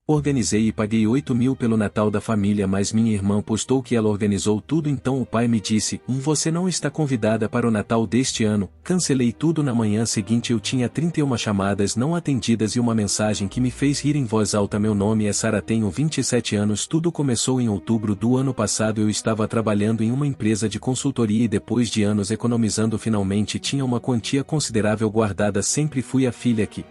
Organizei e paguei 8.000 pelo Natal da família, mas minha irmã postou que ela organizou tudo, então o pai me disse, você não está convidada para o Natal deste ano. Cancelei tudo. Na manhã seguinte eu tinha 31 chamadas não atendidas e uma mensagem que me fez rir em voz alta. Meu nome é Sara, tenho 27 anos. Tudo começou em outubro do ano passado. Eu estava trabalhando em uma empresa de consultoria e depois de anos economizando finalmente tinha uma quantia considerável guardada. Sempre fui a filha que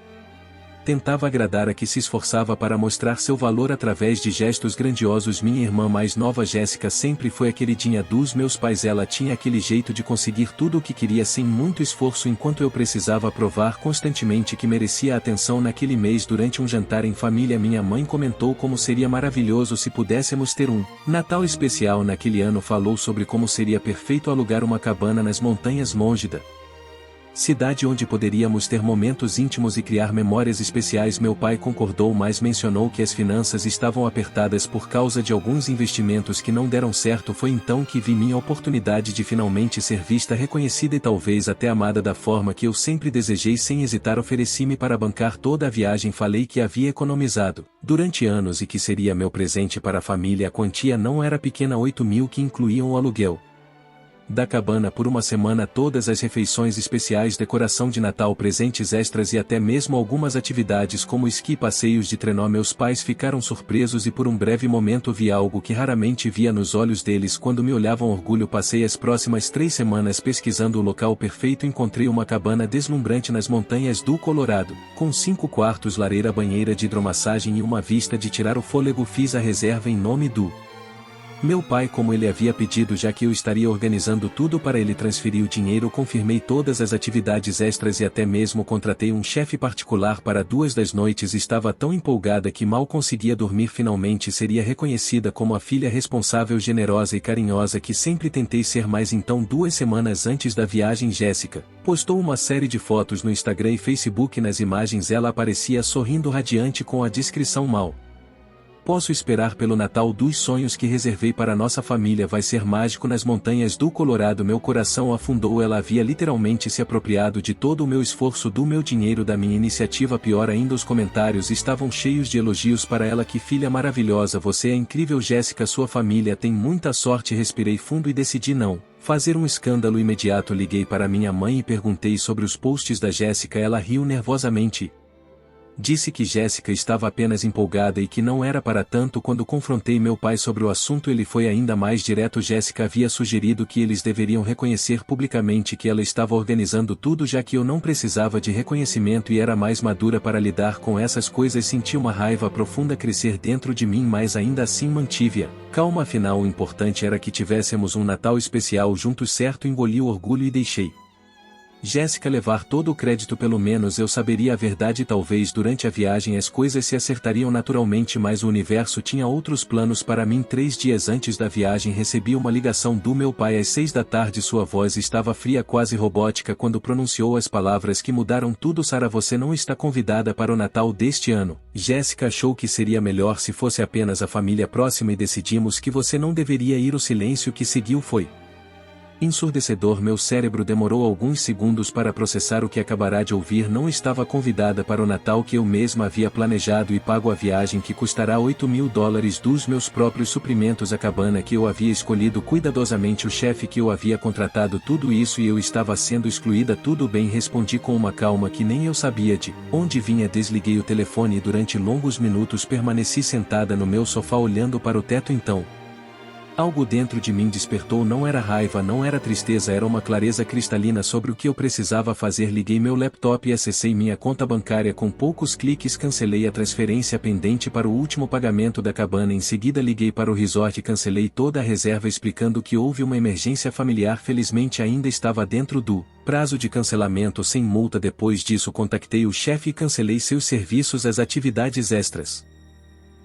tentava agradar, a que se esforçava para mostrar seu valor através de gestos grandiosos. Minha irmã mais nova Jéssica sempre foi a queridinha dos meus pais. Ela tinha aquele jeito de conseguir tudo o que queria sem muito esforço, enquanto eu precisava provar constantemente que merecia atenção. Naquele mês, durante um jantar em família, minha mãe comentou como seria maravilhoso se pudéssemos ter um Natal especial naquele ano. Falou sobre como seria perfeito alugar uma cabana nas montanhas longe da cidade, onde poderíamos ter momentos íntimos e criar memórias especiais. Meu pai concordou, mas mencionou que as finanças estavam apertadas por causa de alguns investimentos que não deram certo. Foi então que vi minha oportunidade de finalmente ser vista, reconhecida e talvez até amada da forma que eu sempre desejei. Sem hesitar, ofereci-me para bancar toda a viagem. Falei que havia economizado durante anos e que seria meu presente para a família. A quantia não era pequena, 8.000, que incluíam o aluguel da cabana por uma semana, todas as refeições especiais, decoração de Natal, presentes extras e até mesmo algumas atividades como esqui e passeios de trenó. Meus pais ficaram surpresos e por um breve momento vi algo que raramente via nos olhos deles quando me olhavam. Orgulho. Passei as próximas 3 semanas pesquisando o local perfeito. Encontrei uma cabana deslumbrante nas montanhas do Colorado, com 5 quartos, lareira, banheira de hidromassagem e uma vista de tirar o fôlego. Fiz a reserva em nome do meu pai, como ele havia pedido, já que eu estaria organizando tudo para ele. Transferi o dinheiro, confirmei todas as atividades extras e até mesmo contratei um chefe particular para 2 das noites. Estava tão empolgada que mal conseguia dormir. Finalmente seria reconhecida como a filha responsável, generosa e carinhosa que sempre tentei ser. Mas então, 2 semanas antes da viagem, Jéssica postou uma série de fotos no Instagram e Facebook. Nas imagens ela aparecia sorrindo, radiante, com a descrição: mal posso esperar pelo Natal dos sonhos que reservei para nossa família. Vai ser mágico nas montanhas do Colorado. Meu coração afundou. Ela havia literalmente se apropriado de todo o meu esforço, do meu dinheiro, da minha iniciativa. Pior ainda, os comentários estavam cheios de elogios para ela. Que filha maravilhosa, você é incrível, Jéssica, sua família tem muita sorte. Respirei fundo e decidi não fazer um escândalo imediato. Liguei para minha mãe e perguntei sobre os posts da Jéssica. Ela riu nervosamente. Disse que Jéssica estava apenas empolgada e que não era para tanto. Quando confrontei meu pai sobre o assunto, ele foi ainda mais direto. Jéssica havia sugerido que eles deveriam reconhecer publicamente que ela estava organizando tudo, já que eu não precisava de reconhecimento e era mais madura para lidar com essas coisas. Senti uma raiva profunda crescer dentro de mim, mas ainda assim mantive-a calma. Afinal, o importante era que tivéssemos um Natal especial juntos, certo? Engoli o orgulho e deixei Jéssica levar todo o crédito. Pelo menos eu saberia a verdade. Talvez durante a viagem as coisas se acertariam naturalmente, mas o universo tinha outros planos para mim. 3 dias antes da viagem recebi uma ligação do meu pai às 6 da tarde. Sua voz estava fria, quase robótica, quando pronunciou as palavras que mudaram tudo: Sara, você não está convidada para o Natal deste ano. Jéssica achou que seria melhor se fosse apenas a família próxima e decidimos que você não deveria ir. O silêncio que seguiu foi ensurdecedor. Meu cérebro demorou alguns segundos para processar o que acabará de ouvir. Não estava convidada para o Natal que eu mesma havia planejado e pago a viagem, que custará $8.000 dos meus próprios suprimentos, a cabana que eu havia escolhido cuidadosamente, o chefe que eu havia contratado, tudo isso, e eu estava sendo excluída. Tudo bem, respondi com uma calma que nem eu sabia de onde vinha. Desliguei o telefone e durante longos minutos permaneci sentada no meu sofá olhando para o teto. Então algo dentro de mim despertou. Não era raiva, não era tristeza, era uma clareza cristalina sobre o que eu precisava fazer. Liguei meu laptop e acessei minha conta bancária. Com poucos cliques cancelei a transferência pendente para o último pagamento da cabana. Em seguida liguei para o resort e cancelei toda a reserva, explicando que houve uma emergência familiar. Felizmente ainda estava dentro do prazo de cancelamento sem multa. Depois disso contactei o chefe e cancelei seus serviços, as atividades extras.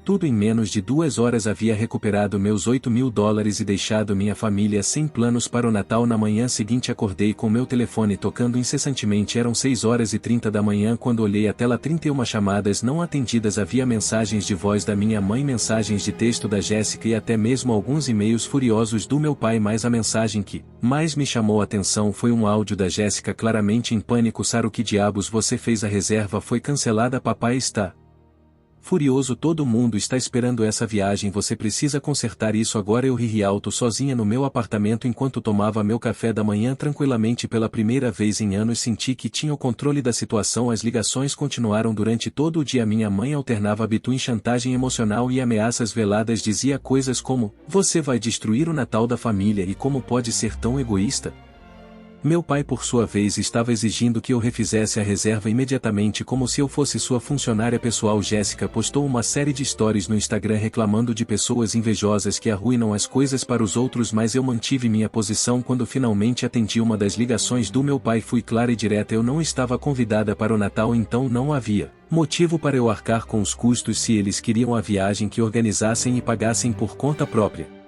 Tudo em menos de 2 horas. Havia recuperado meus $8.000 e deixado minha família sem planos para o Natal. Na manhã seguinte acordei com meu telefone tocando incessantemente. Eram 6h30 da manhã quando olhei a tela: 31 chamadas não atendidas. Havia mensagens de voz da minha mãe, mensagens de texto da Jéssica e até mesmo alguns e-mails furiosos do meu pai. Mas a mensagem que mais me chamou a atenção foi um áudio da Jéssica, claramente em pânico: Sara, o que diabos você fez? A reserva foi cancelada. Papai está Furioso, todo mundo está esperando essa viagem, você precisa consertar isso agora. Eu ri alto sozinha no meu apartamento enquanto tomava meu café da manhã tranquilamente. Pela primeira vez em anos senti que tinha o controle da situação. As ligações continuaram durante todo o dia. Minha mãe alternava between chantagem emocional e ameaças veladas. Dizia coisas como: você vai destruir o Natal da família e como pode ser tão egoísta? Meu pai, por sua vez, estava exigindo que eu refizesse a reserva imediatamente, como se eu fosse sua funcionária pessoal. Jéssica postou uma série de stories no Instagram reclamando de pessoas invejosas que arruinam as coisas para os outros, mas eu mantive minha posição. Quando finalmente atendi uma das ligações do meu pai, fui clara e direta: eu não estava convidada para o Natal, então não havia motivo para eu arcar com os custos. Se eles queriam a viagem, que organizassem e pagassem por conta própria.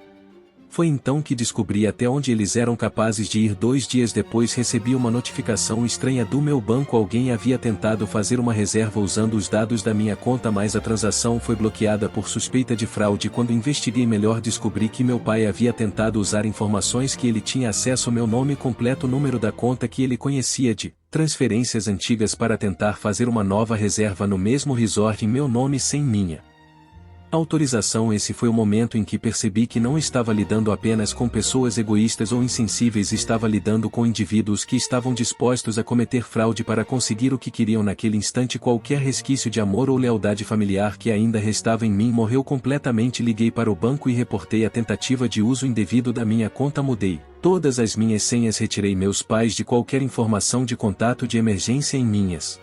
Foi então que descobri até onde eles eram capazes de ir. 2 dias depois recebi uma notificação estranha do meu banco. Alguém havia tentado fazer uma reserva usando os dados da minha conta, mas a transação foi bloqueada por suspeita de fraude. Quando investiguei melhor, descobri que meu pai havia tentado usar informações que ele tinha acesso, meu nome completo, número da conta que ele conhecia de transferências antigas, para tentar fazer uma nova reserva no mesmo resort em meu nome sem minha autorização. Esse foi o momento em que percebi que não estava lidando apenas com pessoas egoístas ou insensíveis, estava lidando com indivíduos que estavam dispostos a cometer fraude para conseguir o que queriam naquele instante. Qualquer resquício de amor ou lealdade familiar que ainda restava em mim morreu completamente. Liguei para o banco e reportei a tentativa de uso indevido da minha conta. Mudei todas as minhas senhas, retirei meus pais de qualquer informação de contato de emergência em minhas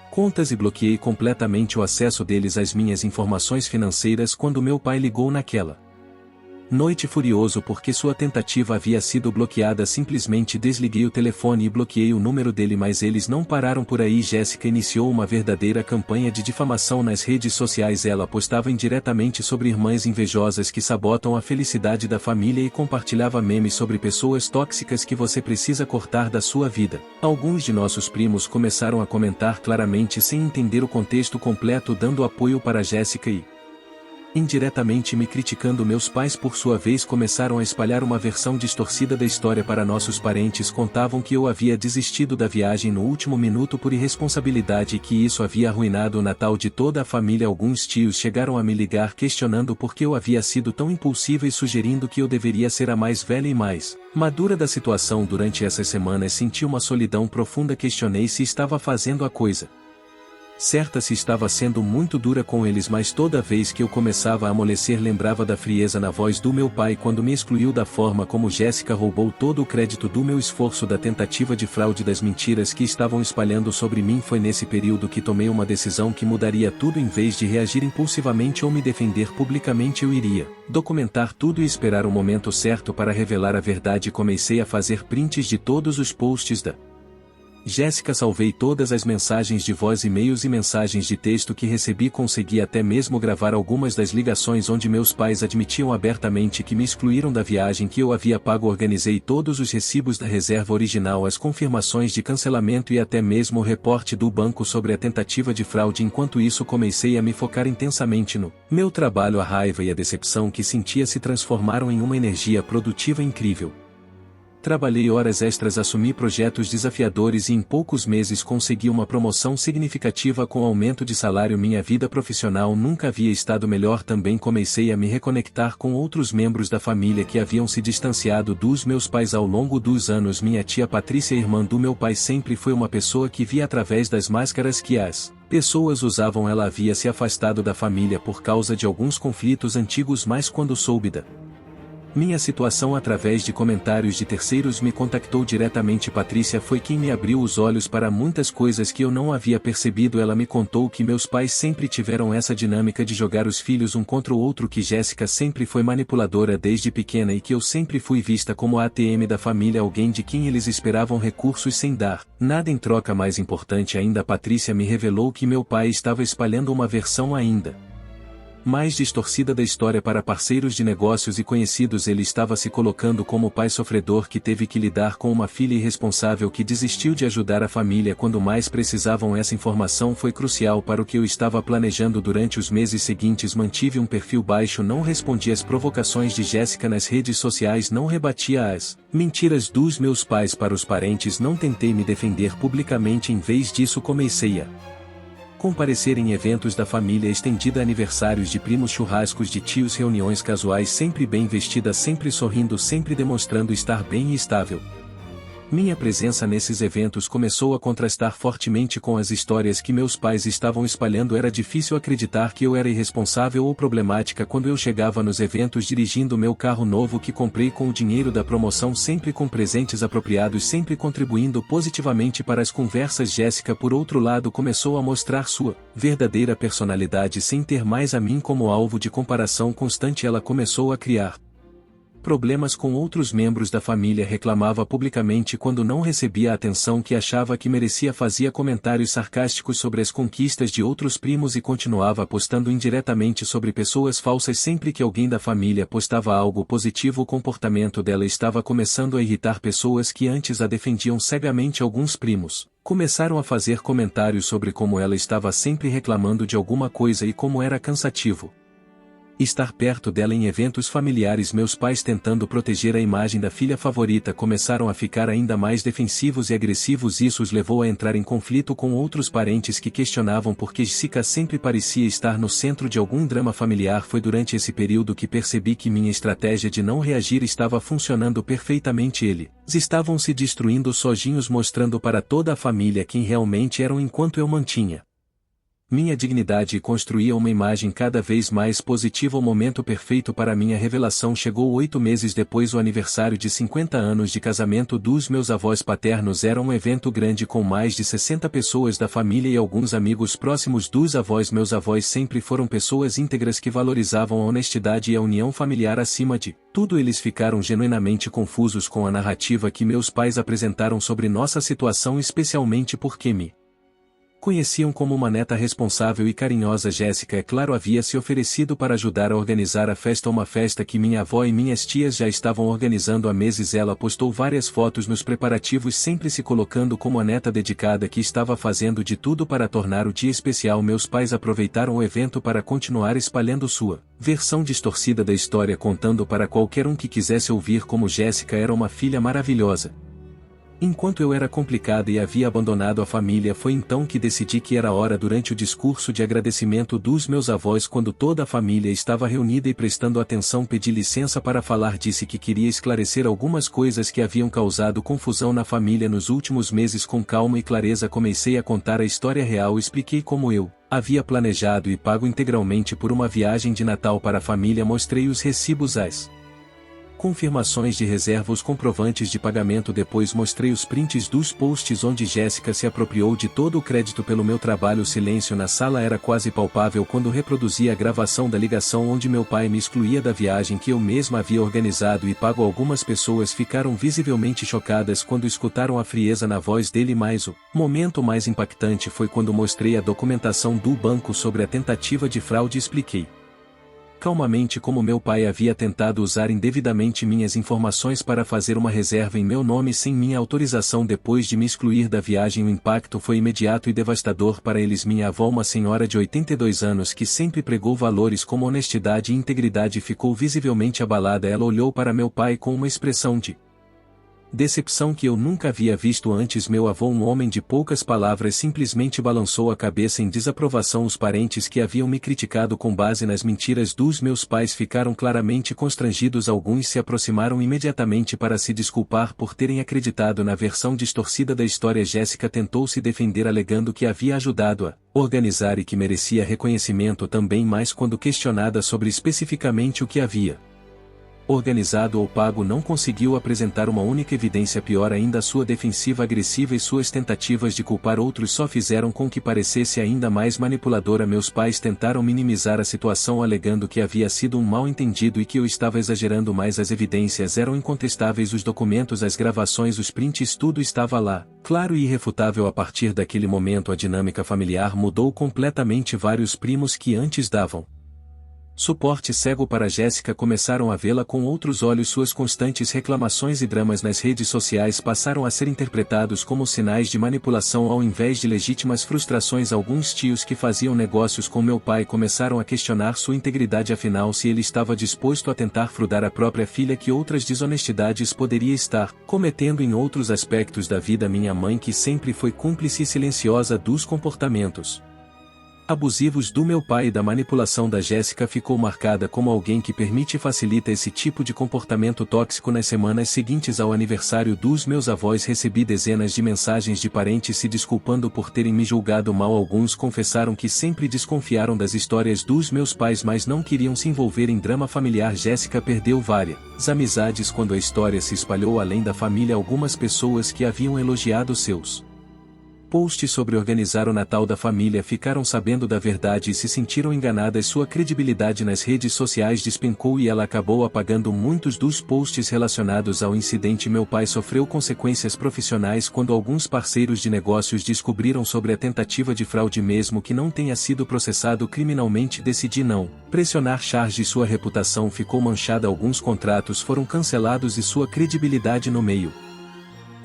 contas e bloqueei completamente o acesso deles às minhas informações financeiras. Quando meu pai ligou naquela noite, furioso porque sua tentativa havia sido bloqueada, simplesmente desliguei o telefone e bloqueei o número dele, mas eles não pararam por aí. Jéssica iniciou uma verdadeira campanha de difamação nas redes sociais. Ela postava indiretamente sobre irmãs invejosas que sabotam a felicidade da família e compartilhava memes sobre pessoas tóxicas que você precisa cortar da sua vida. Alguns de nossos primos começaram a comentar claramente sem entender o contexto completo, dando apoio para Jéssica e indiretamente me criticando. Meus pais, por sua vez, começaram a espalhar uma versão distorcida da história para nossos parentes. Contavam que eu havia desistido da viagem no último minuto por irresponsabilidade e que isso havia arruinado o Natal de toda a família. Alguns tios chegaram a me ligar questionando por que eu havia sido tão impulsiva e sugerindo que eu deveria ser a mais velha e mais madura da situação. Durante essas semanas senti uma solidão profunda. Questionei se estava fazendo a coisa certa, se estava sendo muito dura com eles, mas toda vez que eu começava a amolecer lembrava da frieza na voz do meu pai quando me excluiu da forma como Jéssica roubou todo o crédito do meu esforço, da tentativa de fraude, das mentiras que estavam espalhando sobre mim. Foi nesse período que tomei uma decisão que mudaria tudo. Em vez de reagir impulsivamente ou me defender publicamente, eu iria documentar tudo e esperar o momento certo para revelar a verdade. Comecei a fazer prints de todos os posts da Jéssica, salvei todas as mensagens de voz, e-mails e mensagens de texto que recebi. Consegui até mesmo gravar algumas das ligações onde meus pais admitiam abertamente que me excluíram da viagem que eu havia pago. Organizei todos os recibos da reserva original, as confirmações de cancelamento e até mesmo o reporte do banco sobre a tentativa de fraude. Enquanto isso, comecei a me focar intensamente no meu trabalho. A raiva e a decepção que sentia se transformaram em uma energia produtiva incrível. Trabalhei horas extras, assumi projetos desafiadores e em poucos meses consegui uma promoção significativa com aumento de salário. Minha vida profissional nunca havia estado melhor. Também comecei a me reconectar com outros membros da família que haviam se distanciado dos meus pais ao longo dos anos. Minha tia Patrícia, irmã do meu pai, sempre foi uma pessoa que via através das máscaras que as pessoas usavam. Ela havia se afastado da família por causa de alguns conflitos antigos, mas quando soube da minha situação através de comentários de terceiros, me contactou diretamente. Patrícia foi quem me abriu os olhos para muitas coisas que eu não havia percebido. Ela me contou que meus pais sempre tiveram essa dinâmica de jogar os filhos um contra o outro, que Jéssica sempre foi manipuladora desde pequena e que eu sempre fui vista como a ATM da família, alguém de quem eles esperavam recursos sem dar nada em troca. Mais importante ainda, Patrícia me revelou que meu pai estava espalhando uma versão ainda mais distorcida da história para parceiros de negócios e conhecidos. Ele estava se colocando como o pai sofredor que teve que lidar com uma filha irresponsável que desistiu de ajudar a família quando mais precisavam. Essa informação foi crucial para o que eu estava planejando. Durante os meses seguintes mantive um perfil baixo, não respondi às provocações de Jéssica nas redes sociais, não rebatia as mentiras dos meus pais para os parentes, não tentei me defender publicamente. Em vez disso, comecei a comparecer em eventos da família estendida, aniversários de primos, churrascos de tios, reuniões casuais, sempre bem vestida, sempre sorrindo, sempre demonstrando estar bem e estável. Minha presença nesses eventos começou a contrastar fortemente com as histórias que meus pais estavam espalhando. Era difícil acreditar que eu era irresponsável ou problemática quando eu chegava nos eventos dirigindo meu carro novo que comprei com o dinheiro da promoção, sempre com presentes apropriados, sempre contribuindo positivamente para as conversas. Jéssica, por outro lado, começou a mostrar sua verdadeira personalidade sem ter mais a mim como alvo de comparação constante. Ela começou a criar problemas com outros membros da família, reclamava publicamente quando não recebia a atenção que achava que merecia, fazia comentários sarcásticos sobre as conquistas de outros primos e continuava postando indiretamente sobre pessoas falsas sempre que alguém da família postava algo positivo. O comportamento dela estava começando a irritar pessoas que antes a defendiam cegamente. Alguns primos começaram a fazer comentários sobre como ela estava sempre reclamando de alguma coisa e como era cansativo estar perto dela em eventos familiares. Meus pais, tentando proteger a imagem da filha favorita, começaram a ficar ainda mais defensivos e agressivos. Isso os levou a entrar em conflito com outros parentes que questionavam por que Jéssica sempre parecia estar no centro de algum drama familiar. Foi durante esse período que percebi que minha estratégia de não reagir estava funcionando perfeitamente. Eles estavam se destruindo sozinhos, mostrando para toda a família quem realmente eram, enquanto eu mantinha minha dignidade e construía uma imagem cada vez mais positiva. O momento perfeito para minha revelação chegou 8 meses depois, o aniversário de 50 anos de casamento dos meus avós paternos. Era um evento grande com mais de 60 pessoas da família e alguns amigos próximos dos avós. Meus avós sempre foram pessoas íntegras que valorizavam a honestidade e a união familiar acima de tudo. Eles ficaram genuinamente confusos com a narrativa que meus pais apresentaram sobre nossa situação, especialmente porque me conheciam como uma neta responsável e carinhosa. Jéssica, é claro, havia se oferecido para ajudar a organizar a festa, uma festa que minha avó e minhas tias já estavam organizando há meses. Ela postou várias fotos nos preparativos, sempre se colocando como a neta dedicada que estava fazendo de tudo para tornar o dia especial. Meus pais aproveitaram o evento para continuar espalhando sua versão distorcida da história, contando para qualquer um que quisesse ouvir como Jéssica era uma filha maravilhosa, enquanto eu era complicada e havia abandonado a família. Foi então que decidi que era hora. Durante o discurso de agradecimento dos meus avós, quando toda a família estava reunida e prestando atenção, pedi licença para falar. Disse que queria esclarecer algumas coisas que haviam causado confusão na família nos últimos meses. Com calma e clareza comecei a contar a história real. Expliquei como eu havia planejado e pago integralmente por uma viagem de Natal para a família. Mostrei os recibos, as confirmações de reserva, os comprovantes de pagamento. Depois mostrei os prints dos posts onde Jéssica se apropriou de todo o crédito pelo meu trabalho. O silêncio na sala era quase palpável quando reproduzia a gravação da ligação onde meu pai me excluía da viagem que eu mesma havia organizado e pago. Algumas pessoas ficaram visivelmente chocadas quando escutaram a frieza na voz dele, mas o momento mais impactante foi quando mostrei a documentação do banco sobre a tentativa de fraude. Expliquei calmamente como meu pai havia tentado usar indevidamente minhas informações para fazer uma reserva em meu nome sem minha autorização. Depois de me excluir da viagem, o impacto foi imediato e devastador para eles. Minha avó, uma senhora de 82 anos que sempre pregou valores como honestidade e integridade, ficou visivelmente abalada. Ela olhou para meu pai com uma expressão de decepção que eu nunca havia visto antes. Meu avô, um homem de poucas palavras, simplesmente balançou a cabeça em desaprovação. Os parentes que haviam me criticado com base nas mentiras dos meus pais ficaram claramente constrangidos. Alguns se aproximaram imediatamente para se desculpar por terem acreditado na versão distorcida da história. Jéssica tentou se defender alegando que havia ajudado a organizar e que merecia reconhecimento também, mas quando questionada sobre especificamente o que havia organizado ou pago, não conseguiu apresentar uma única evidência. Pior ainda, sua defensiva agressiva e suas tentativas de culpar outros só fizeram com que parecesse ainda mais manipuladora. Meus pais tentaram minimizar a situação alegando que havia sido um mal-entendido e que eu estava exagerando, mas as evidências eram incontestáveis. Os documentos, as gravações, os prints, tudo estava lá, claro e irrefutável. A partir daquele momento a dinâmica familiar mudou completamente. Vários primos que antes davam suporte cego para Jéssica começaram a vê-la com outros olhos. Suas constantes reclamações e dramas nas redes sociais passaram a ser interpretados como sinais de manipulação ao invés de legítimas frustrações. Alguns tios que faziam negócios com meu pai começaram a questionar sua integridade, afinal se ele estava disposto a tentar frudar a própria filha, que outras desonestidades poderia estar cometendo em outros aspectos da vida. Minha mãe, que sempre foi cúmplice e silenciosa dos comportamentos abusivos do meu pai e da manipulação da Jéssica ficou marcada como alguém que permite e facilita esse tipo de comportamento tóxico. Nas semanas seguintes ao aniversário dos meus avós recebi dezenas de mensagens de parentes se desculpando por terem me julgado mal. Alguns confessaram que sempre desconfiaram das histórias dos meus pais, mas não queriam se envolver em drama familiar. Jéssica perdeu várias amizades quando a história se espalhou além da família. Algumas pessoas que haviam elogiado seus posts sobre organizar o Natal da família ficaram sabendo da verdade e se sentiram enganadas. Sua credibilidade nas redes sociais despencou e ela acabou apagando muitos dos posts relacionados ao incidente. Meu pai sofreu consequências profissionais quando alguns parceiros de negócios descobriram sobre a tentativa de fraude. Mesmo que não tenha sido processado criminalmente, decidi não pressionar charges. Sua reputação ficou manchada, alguns contratos foram cancelados e sua credibilidade no meio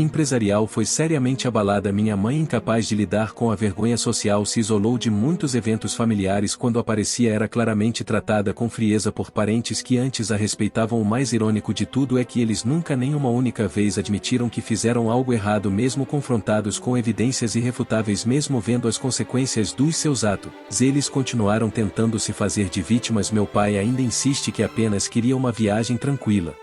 empresarial foi seriamente abalada. Minha mãe, incapaz de lidar com a vergonha social, se isolou de muitos eventos familiares. Quando aparecia, era claramente tratada com frieza por parentes que antes a respeitavam. O mais irônico de tudo é que eles nunca nem uma única vez admitiram que fizeram algo errado, mesmo confrontados com evidências irrefutáveis. Mesmo vendo as consequências dos seus atos, eles continuaram tentando se fazer de vítimas. Meu pai ainda insiste que apenas queria uma viagem tranquila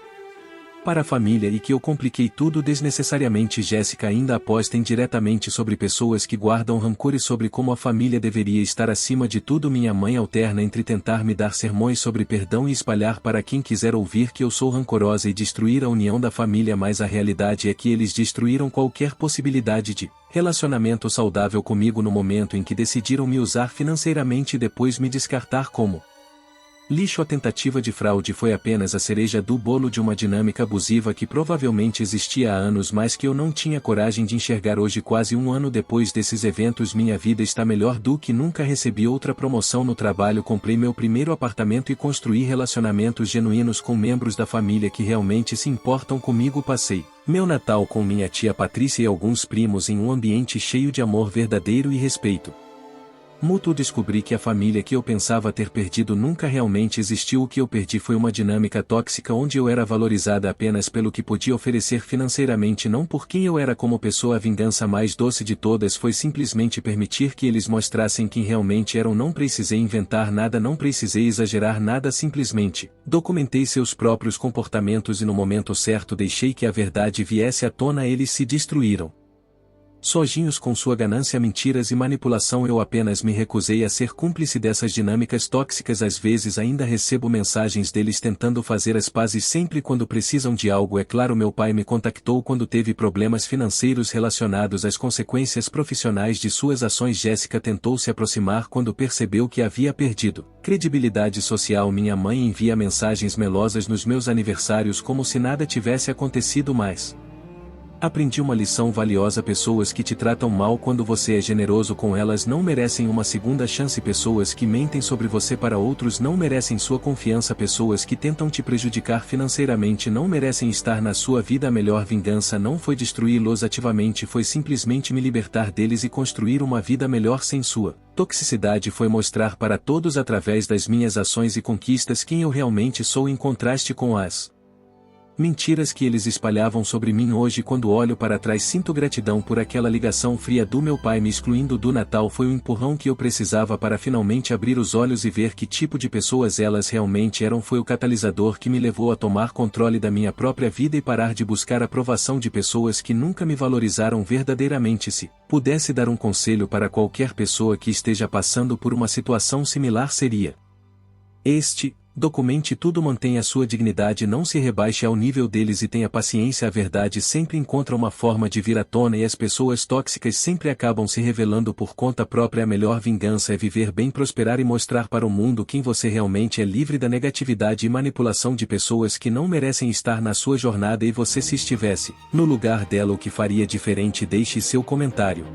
para a família e que eu compliquei tudo desnecessariamente. Jéssica ainda aposta indiretamente sobre pessoas que guardam rancor e sobre como a família deveria estar acima de tudo. Minha mãe alterna entre tentar me dar sermões sobre perdão e espalhar para quem quiser ouvir que eu sou rancorosa e destruir a união da família, mas a realidade é que eles destruíram qualquer possibilidade de relacionamento saudável comigo no momento em que decidiram me usar financeiramente e depois me descartar como lixo. A tentativa de fraude foi apenas a cereja do bolo de uma dinâmica abusiva que provavelmente existia há anos, mas que eu não tinha coragem de enxergar. Hoje, quase um ano depois desses eventos, minha vida está melhor do que nunca. Recebi outra promoção no trabalho, comprei meu primeiro apartamento e construí relacionamentos genuínos com membros da família que realmente se importam comigo. Passei meu Natal com minha tia Patrícia e alguns primos em um ambiente cheio de amor verdadeiro e respeito mútuo. Descobri que a família que eu pensava ter perdido nunca realmente existiu. O que eu perdi foi uma dinâmica tóxica onde eu era valorizada apenas pelo que podia oferecer financeiramente, não por quem eu era como pessoa. A vingança mais doce de todas foi simplesmente permitir que eles mostrassem quem realmente eram. Não precisei inventar nada, não precisei exagerar nada, simplesmente documentei seus próprios comportamentos e no momento certo deixei que a verdade viesse à tona. Eles se destruíram sozinhos com sua ganância, mentiras e manipulação. Eu apenas me recusei a ser cúmplice dessas dinâmicas tóxicas. Às vezes ainda recebo mensagens deles tentando fazer as pazes sempre quando precisam de algo. É claro, meu pai me contactou quando teve problemas financeiros relacionados às consequências profissionais de suas ações. Jéssica tentou se aproximar quando percebeu que havia perdido credibilidade social. Minha mãe envia mensagens melosas nos meus aniversários como se nada tivesse acontecido, mas aprendi uma lição valiosa: pessoas que te tratam mal quando você é generoso com elas não merecem uma segunda chance. Pessoas que mentem sobre você para outros não merecem sua confiança. Pessoas que tentam te prejudicar financeiramente não merecem estar na sua vida. A melhor vingança não foi destruí-los ativamente, foi simplesmente me libertar deles e construir uma vida melhor sem sua toxicidade. Foi mostrar para todos através das minhas ações e conquistas quem eu realmente sou, em contraste com as mentiras que eles espalhavam sobre mim. Hoje, quando olho para trás, sinto gratidão por aquela ligação fria do meu pai me excluindo do Natal. Foi o empurrão que eu precisava para finalmente abrir os olhos e ver que tipo de pessoas elas realmente eram. Foi o catalisador que me levou a tomar controle da minha própria vida e parar de buscar a aprovação de pessoas que nunca me valorizaram verdadeiramente. Se pudesse dar um conselho para qualquer pessoa que esteja passando por uma situação similar, seria este: documente tudo, mantenha sua dignidade, não se rebaixe ao nível deles e tenha paciência. A verdade sempre encontra uma forma de vir à tona e as pessoas tóxicas sempre acabam se revelando por conta própria. A melhor vingança é viver bem, prosperar e mostrar para o mundo quem você realmente é, livre da negatividade e manipulação de pessoas que não merecem estar na sua jornada. E você, se estivesse no lugar dela, o que faria diferente? Deixe seu comentário.